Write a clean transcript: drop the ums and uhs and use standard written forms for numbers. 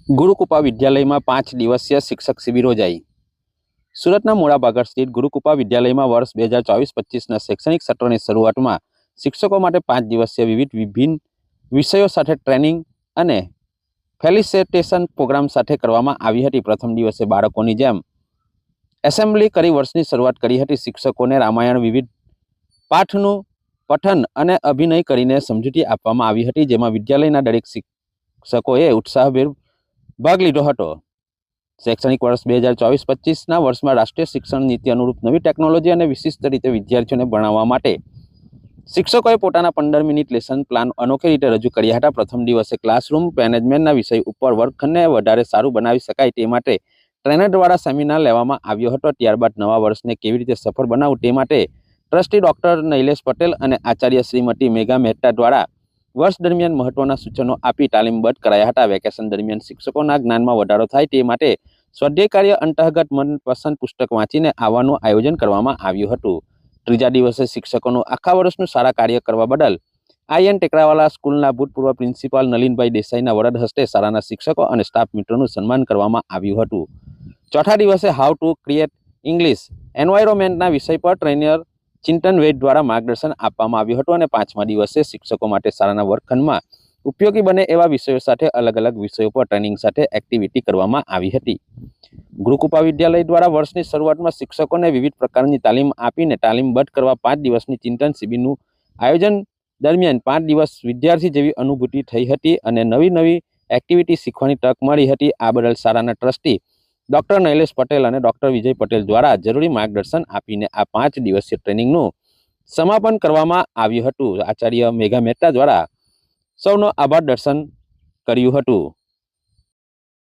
ગુરુકૃપા વિદ્યાલયમાં 5 દિવસીય શિક્ષક શિબિર યોજાઈ। સુરતના મોડાભાગર સ્થિત ગુરુકૃપા વિદ્યાલયમાં વર્ષ 2024-25ના શૈક્ષણિક સત્રની શરૂઆતમાં શિક્ષકો માટે 5 દિવસીય વિભિન્ન વિષયો સાથે ટ્રેનિંગ અને ફેલિસિટેશન પ્રોગ્રામ સાથે કરવામાં આવી હતી। પ્રથમ દિવસે બાળકોની જેમ એસેમ્બલી કરી વર્ષની શરૂઆત કરી હતી। શિક્ષકોને રામાયણ વિવિધ પાઠનું પઠન અને અભિનય કરીને સમજૂતી આપવામાં આવી હતી, જેમાં વિદ્યાલયના દરેક શિક્ષકોએ ઉત્સાહભેર ભાગ લીધો હતો। શૈક્ષણિક વર્ષ 2024-25ના વર્ષમાં રાષ્ટ્રીય શિક્ષણ નીતિ અનુરૂપ નવી ટેકનોલોજી અને વિશિષ્ટ રીતે વિદ્યાર્થીઓને ભણાવવા માટે શિક્ષકોએ પોતાના 15 મિનિટ લેસન પ્લાન અનોખી રીતે રજૂ કર્યા હતા। પ્રથમ દિવસે ક્લાસરૂમ મેનેજમેન્ટના વિષય ઉપર વર્ગખંડને વધારે સારું બનાવી શકાય તે માટે ટ્રેનર દ્વારા સેમિનાર લેવામાં આવ્યો હતો। ત્યારબાદ નવા વર્ષને કેવી રીતે સફળ બનાવવું તે માટે ટ્રસ્ટી ડોક્ટર નૈલેશ પટેલ અને આચાર્ય શ્રીમતી મેઘા મહેતા દ્વારા વર્ષ દરમિયાન મહત્વના સૂચનો આપી તાલીમબદ્ધ કરાયા હતા। વેકેશન દરમિયાન શિક્ષકોના જ્ઞાનમાં વધારો થાય તે માટે સ્વાધ્યાય કાર્ય અંતર્ગત મનપસંદ પુસ્તક વાંચીને આવવાનું આયોજન કરવામાં આવ્યું હતું। ત્રીજા દિવસે શિક્ષકોનું આખા વર્ષનું સારા કાર્ય કરવા બદલ IN ટેકરાવાલા સ્કૂલના ભૂતપૂર્વ પ્રિન્સિપાલ નલિનભાઈ દેસાઈના વરદ હસ્તે શાળાના શિક્ષકો અને સ્ટાફ મિત્રોનું સન્માન કરવામાં આવ્યું હતું। ચોથા દિવસે હાઉ ટુ ક્રિએટ ઇંગ્લિશ એન્વાયરમેન્ટના વિષય પર ટ્રેનર ચિંતન વૈદ દ્વારા માર્ગદર્શન આપવામાં આવ્યું હતું અને પાંચમા દિવસે શિક્ષકો માટે શાળાના વર્ગખંડમાં ઉપયોગી બને એવા વિષયો સાથે અલગ અલગ વિષયો પર ટ્રેનિંગ સાથે એક્ટિવિટી કરવામાં આવી હતી। ગુરુકૃપા વિદ્યાલય દ્વારા વર્ષની શરૂઆતમાં શિક્ષકોને વિવિધ પ્રકારની તાલીમ આપીને તાલીમબદ્ધ કરવા 5 દિવસની ચિંતન શિબિરનું આયોજન દરમિયાન 5 દિવસ વિદ્યાર્થી જેવી અનુભૂતિ થઈ હતી અને નવી એક્ટિવિટી શીખવાની તક મળી હતી। આ બદલ શાળાના ટ્રસ્ટી ડોક્ટર નૈલેશ પટેલ અને ડોક્ટર વિજય પટેલ દ્વારા જરૂરી માર્ગદર્શન આપીને આ 5 દિવસીય ટ્રેનિંગનું સમાપન કરવામાં આવ્યું હતું। આચાર્ય મેઘા મહેતા દ્વારા સૌનો આભાર દર્શન કર્યું હતું।